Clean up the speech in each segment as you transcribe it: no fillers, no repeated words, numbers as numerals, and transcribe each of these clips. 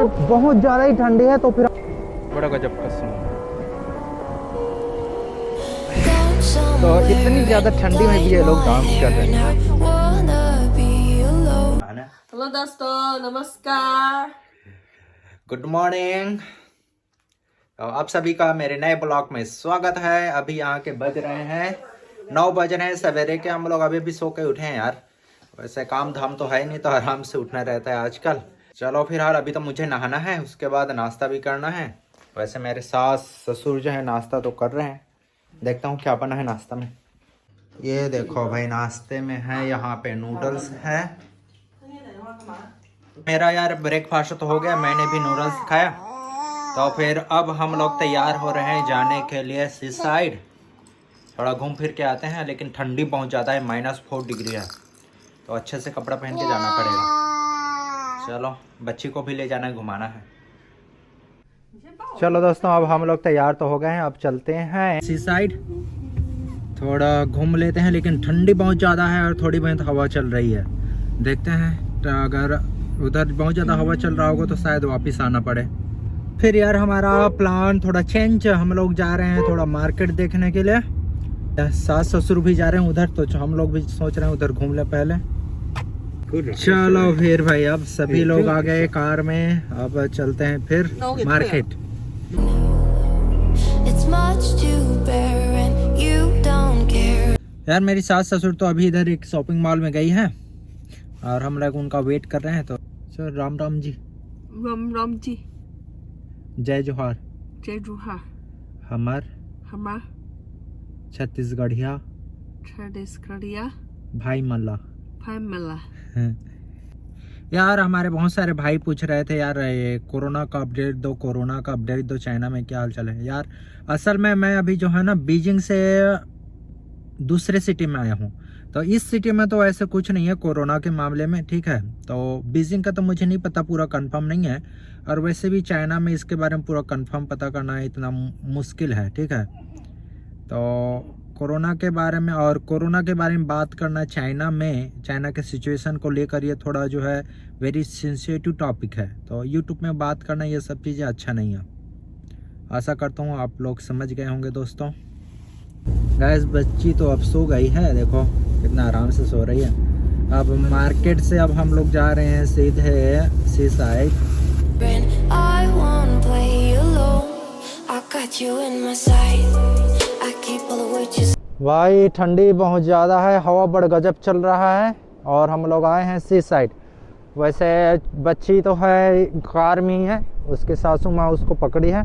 बहुत ज़्यादा ही ठंडी है तो फिर बड़ा गजब का सुनो। तो इतनी ज़्यादा ठंडी में भी ये लोग डांस कर रहे हैं। हेलो दोस्तों, नमस्कार, गुड मॉर्निंग। तो आप सभी का मेरे नए ब्लॉग में स्वागत है। अभी यहाँ के बज रहे हैं 9 बज रहे हैं सवेरे के। हम लोग अभी भी सो के उठे हैं यार। वैसे काम धाम तो है ही नहीं, तो आराम से उठना रहता है आजकल। चलो फिलहाल अभी तो मुझे नहाना है, उसके बाद नाश्ता भी करना है। वैसे मेरे सास ससुर जो है नाश्ता तो कर रहे हैं, देखता हूँ क्या बना है नाश्ता में। ये देखो भाई, नाश्ते में है यहाँ पे नूडल्स है। मेरा यार ब्रेकफास्ट तो हो गया, मैंने भी नूडल्स खाया। तो फिर अब हम लोग तैयार हो रहे हैं जाने के लिए सी साइड। थोड़ा घूम फिर के आते हैं, लेकिन ठंडी बहुत ज़्यादा है, -4 डिग्री है, तो अच्छे से कपड़ा पहन के जाना पड़ेगा। चलो बच्ची को भी ले जाना है, घुमाना है। चलो दोस्तों, अब हम लोग तैयार तो हो गए हैं, अब चलते हैं सी साइड। थोड़ा घूम लेते हैं, लेकिन ठंडी बहुत ज़्यादा है और थोड़ी बहुत हवा चल रही है। देखते हैं, तो अगर उधर बहुत ज़्यादा हवा चल रहा होगा तो शायद वापस आना पड़े। फिर यार हमारा प्लान थोड़ा चेंज, हम लोग जा रहे हैं थोड़ा मार्केट देखने के लिए। सास ससुर भी जा रहे हैं उधर, तो हम लोग भी सोच रहे हैं उधर घूम ले पहले। चलो फिर भाई, अब सभी लोग आ गए कार में, अब चलते हैं फिर मार्केट। यार मेरी सास ससुर तो अभी इधर एक शॉपिंग मॉल में गई है और हम लोग उनका वेट कर रहे हैं। तो चलो, राम राम जी। राम राम जी, जय जोहार। जय जोहार। हमार छत्तीसगढ़िया भाई मल्ला। भाई मल्ला। यार हमारे बहुत सारे भाई पूछ रहे थे यार, ये कोरोना का अपडेट दो, कोरोना का अपडेट दो, चाइना में क्या हाल चाल है। यार असल में मैं अभी जो है ना बीजिंग से दूसरे सिटी में आया हूँ। तो इस सिटी में तो ऐसे कुछ नहीं है कोरोना के मामले में, ठीक है। तो बीजिंग का तो मुझे नहीं पता, पूरा कंफर्म नहीं है। और वैसे भी चाइना में इसके बारे में पूरा कंफर्म पता करना इतना मुश्किल है, ठीक है। तो कोरोना के बारे में और कोरोना के बारे में बात करना चाइना में, चाइना के सिचुएशन को लेकर, ये थोड़ा जो है वेरी सेंसिटिव टॉपिक है। तो यूट्यूब में बात करना ये सब चीज़ें अच्छा नहीं है। आशा करता हूँ आप लोग समझ गए होंगे दोस्तों। गैस बच्ची तो अब सो गई है, देखो कितना आराम से सो रही है। अब मार्केट से अब हम लोग जा रहे हैं सीधे सी साइड। भाई ठंडी बहुत ज़्यादा है, हवा बड़ गजब चल रहा है और हम लोग आए हैं सी साइड। वैसे बच्ची तो है कार में ही है, उसके सासू माँ उसको पकड़ी है।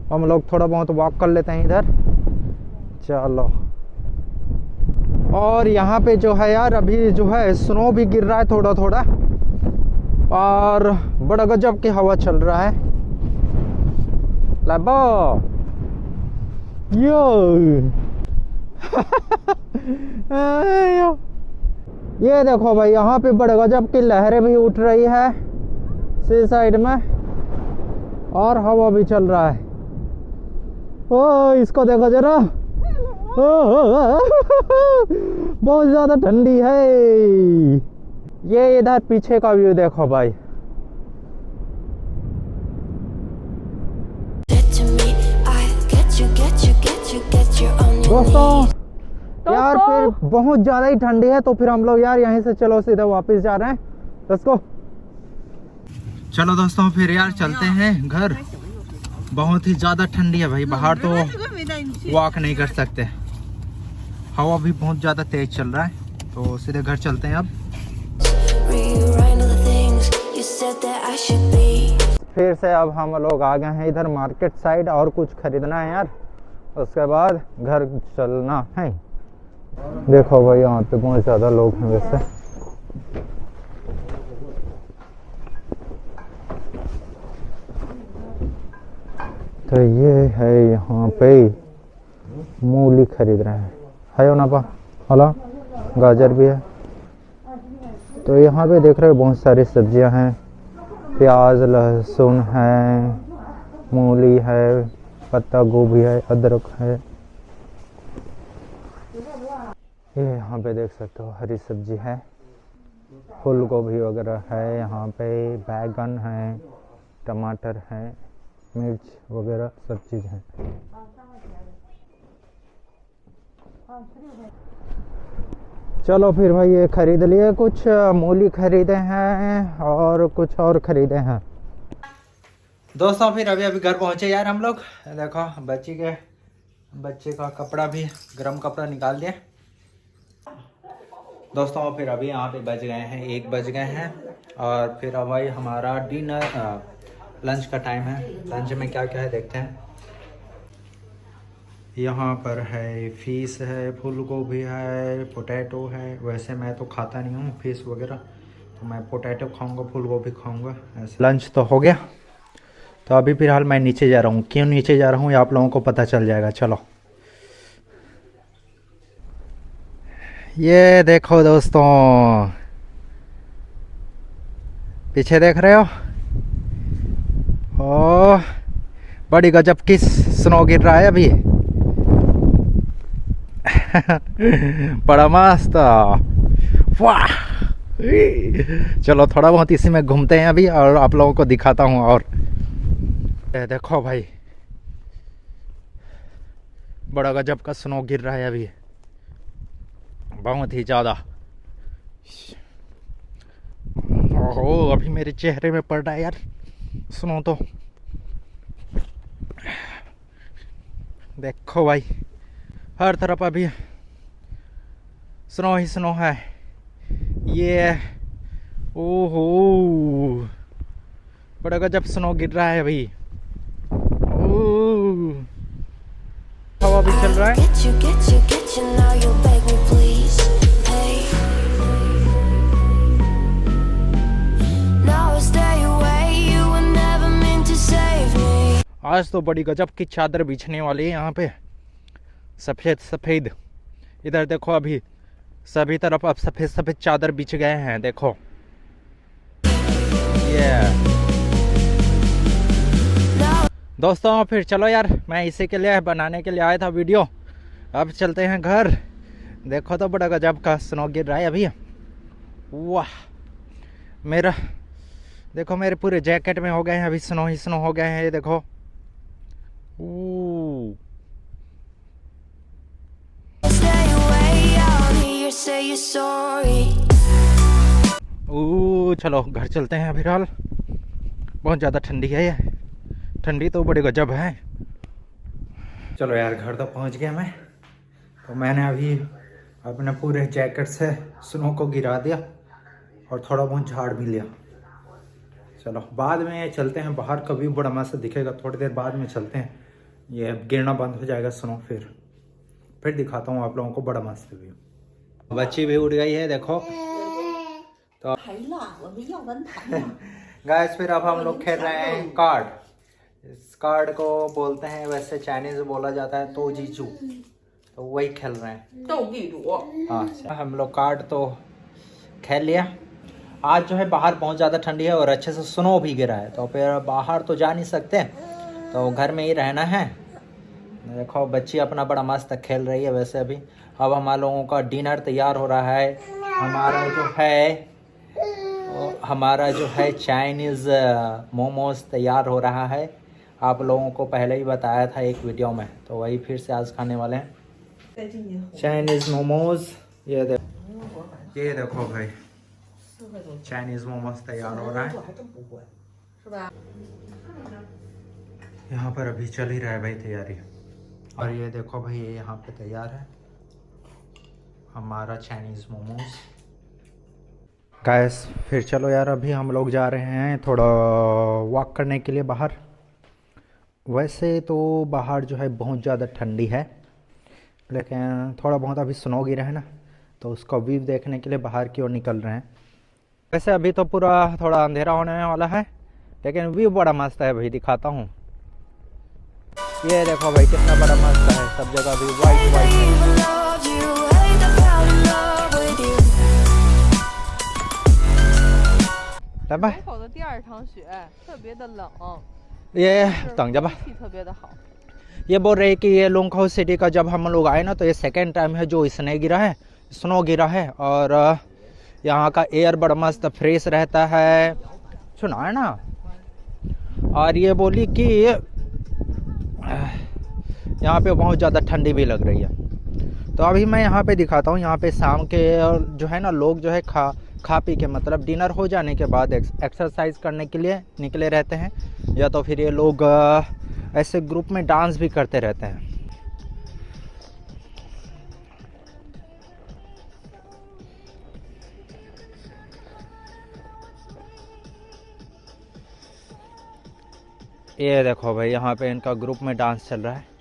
हम लोग थोड़ा बहुत वॉक कर लेते हैं इधर। चलो, और यहाँ पे जो है यार अभी जो है स्नो भी गिर रहा है थोड़ा थोड़ा, और बड़ा गजब की हवा चल रहा है। लाबो यो ये देखो भाई, यहाँ पे बड़े गजब की लहरें भी उठ रही है सी साइड में, और हवा भी चल रहा है। ओ इसको देखो जरा, बहुत ज्यादा ठंडी है। ये इधर पीछे का व्यू देखो भाई। दोस्तों यार फिर बहुत ज़्यादा ही ठंडी है, तो फिर हम लोग यार यहीं से चलो सीधा वापस जा रहे हैं। Let's go. चलो दोस्तों फिर यार चलते हैं घर। बहुत ही ज़्यादा ठंडी है भाई, बाहर तो वॉक नहीं कर सकते, हवा भी बहुत ज़्यादा तेज चल रहा है। तो सीधे घर चलते हैं अब। फिर से अब हम लोग आ गए हैं इधर मार्केट साइड, और कुछ खरीदना है यार, उसके बाद घर चलना है। देखो भाई यहाँ पे बहुत ज़्यादा लोग हैं वैसे। तो ये है यहाँ पे मूली खरीद रहे हैं, है ना पा हला, गाजर भी है। तो यहाँ पे देख रहे हो बहुत सारी सब्जियां हैं, प्याज लहसुन है, मूली है, पत्ता गोभी है, अदरक है। ये यहाँ पे देख सकते हो हरी सब्जी है, फूल गोभी वगैरह है, यहाँ पे बैगन है, टमाटर है, मिर्च वगैरह सब चीज़ है। चलो फिर भाई ये खरीद लिए, कुछ मूली खरीदे हैं और कुछ और खरीदे हैं। दोस्तों फिर अभी अभी घर पहुंचे यार हम लोग। देखो बच्चे का कपड़ा भी, गर्म कपड़ा निकाल दिया। दोस्तों फिर अभी यहाँ पे बज गए हैं 1 बज गए हैं और फिर अब भाई हमारा डिनर लंच का टाइम है। लंच में क्या क्या है देखते हैं। यहाँ पर है फिश है, फूल गोभी है, पोटैटो है। वैसे मैं तो खाता नहीं हूँ फिश वगैरह, तो मैं पोटैटो खाऊंगा, फूल गोभी खाऊंगा ऐसे। लंच तो हो गया, तो अभी फिलहाल मैं नीचे जा रहा हूँ। क्यों नीचे जा रहा हूँ ये आप लोगों को पता चल जाएगा। चलो ये देखो दोस्तों, पीछे देख रहे हो, ओह बड़ी गजब की स्नो गिर रहा है अभी। बड़ा मस्त, वाह। चलो थोड़ा बहुत इसी में घूमते हैं अभी और आप लोगों को दिखाता हूँ। और देखो भाई बड़ा गजब का स्नो गिर रहा है अभी, बहुत ही ज़्यादा। ओहो अभी मेरे चेहरे में पड़ रहा है यार स्नो। तो देखो भाई हर तरफ अभी स्नो ही स्नो है ये। ओहो बड़ा गजब स्नो गिर रहा है अभी। ओह हवा भी चल रहा है। आज तो बड़ी गजब की चादर बिछने वाली है यहाँ पे, सफ़ेद सफ़ेद। इधर देखो अभी सभी तरफ अब सफ़ेद सफ़ेद चादर बिछ गए हैं। देखो ये दोस्तों फिर चलो यार, मैं इसी के लिए बनाने के लिए आया था वीडियो। अब चलते हैं घर। देखो तो बड़ा गजब का स्नो गिर रहा है अभी। वाह मेरा देखो, मेरे पूरे जैकेट में हो गए हैं अभी, स्नो ही स्नो हो गए हैं। ये देखो चलो घर चलते हैं। अभी फिलहाल बहुत ज़्यादा ठंडी है, ये ठंडी तो बड़ी गजब है। चलो यार घर तो पहुंच गया मैं। तो मैंने अभी अपने पूरे जैकेट से स्नो को गिरा दिया और थोड़ा बहुत झाड़ भी लिया। चलो बाद में चलते हैं बाहर, कभी बड़ा मस्त दिखेगा। थोड़ी देर बाद में चलते हैं, ये गिरना बंद हो जाएगा स्नो, फिर दिखाता हूँ आप लोगों को बड़ा मस्त व्यू। बच्ची भी उड़ गई है देखो। तो गाइस फिर अब हम लोग खेल रहे हैं कार्ड। इस कार्ड को बोलते हैं, वैसे चाइनीज बोला जाता है तो जीचू, तो वही खेल रहे हैं। हाँ हम लोग कार्ड तो खेल लिया। आज जो है बाहर बहुत ज़्यादा ठंडी है और अच्छे से स्नो भी गिरा है, तो फिर बाहर तो जा नहीं सकते, तो घर में ही रहना है। देखो बच्ची अपना बड़ा मस्त खेल रही है। वैसे अभी अब हमारे लोगों का डिनर तैयार हो रहा है। हमारा जो है चाइनीज़ मोमोज तैयार हो रहा है। आप लोगों को पहले ही बताया था एक वीडियो में, तो वही फिर से आज खाने वाले हैं चाइनीज़ मोमोज। ये देखो भाई चाइनीज़ मोमोज तैयार हो रहा है। यहाँ पर अभी चल ही रहा है भाई तैयारी। और ये देखो भाई ये यहाँ पे तैयार है हमारा चाइनीज़ मोमोज। गाइस फिर चलो यार, अभी हम लोग जा रहे हैं थोड़ा वॉक करने के लिए बाहर। वैसे तो बाहर जो है बहुत ज़्यादा ठंडी है, लेकिन थोड़ा बहुत अभी स्नो गिरा है ना, तो उसका व्यू देखने के लिए बाहर की ओर निकल रहे हैं। वैसे अभी तो पूरा थोड़ा अंधेरा होने वाला है, लेकिन व्यू बड़ा मस्त है भाई, दिखाता हूँ। ये देखो भाई कितना बड़ा मस्त है, सब जगह भी वाइट वाइट है। ये तंग जब ये बोल रहे कि ये लुंगखाओ सिटी का जब हम लोग आए ना, तो ये सेकेंड टाइम है जो स्नो गिरा है। और यहाँ का एयर बड़ा मस्त फ्रेश रहता है, सुना है ना। और ये बोली कि यहाँ पे बहुत ज़्यादा ठंडी भी लग रही है। तो अभी मैं यहाँ पे दिखाता हूँ। यहाँ पे शाम के जो है ना लोग जो है खा पी के मतलब डिनर हो जाने के बाद एक्सरसाइज करने के लिए निकले रहते हैं, या तो फिर ये लोग ऐसे ग्रुप में डांस भी करते रहते हैं। ये देखो भाई, यहाँ पे इनका ग्रुप में डांस चल रहा है।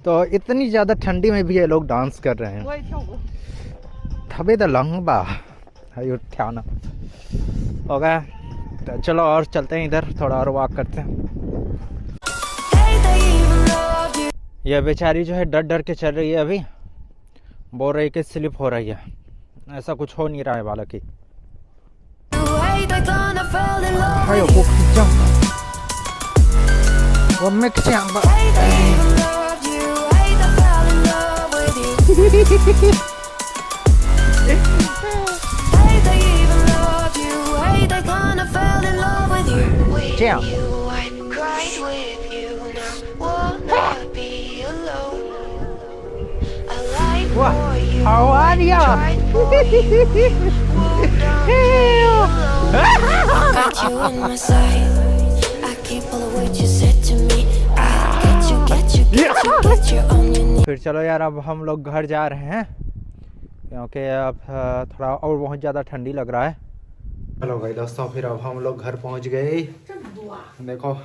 तो इतनी ज़्यादा ठंडी में भी ये लोग डांस कर रहे हैं। थबे तो लंबा उठाना हो गया। तो चलो और चलते हैं, इधर थोड़ा और वॉक करते हैं। यह बेचारी जो है डर डर के चल रही है। अभी बोल रही कि स्लिप हो रही है। ऐसा कुछ हो नहीं रहा है बालक की। How are you? Got you on my side. I keep all the words you said to me. Get you on your knees. फिर चलो यार, अब हम लोग घर जा रहे हैं क्योंकि अब थोड़ा और बहुत ज़्यादा ठंडी लग रहा है। चलो भाई दोस्तों, फिर अब हम लोग घर पहुंच गए। देखो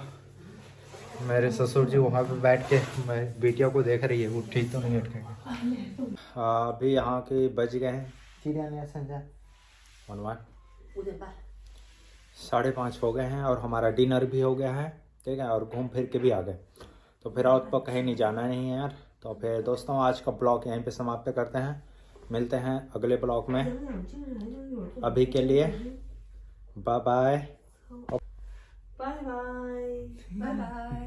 मेरे ससुर जी वहाँ पे बैठ के मैं बेटियों को देख रही है, वो ठीक तो नहीं अटके। अभी यहाँ के बज गए हैं 5:30 हो गए हैं और हमारा डिनर भी हो गया है, ठीक है, और घूम फिर के भी आ गए। तो फिर और तो कहीं नहीं जाना नहीं है यार। तो फिर दोस्तों आज का ब्लॉग यहीं पे समाप्त करते हैं। मिलते हैं अगले ब्लॉग में। अभी के लिए bye bye. Bye bye. Bye bye.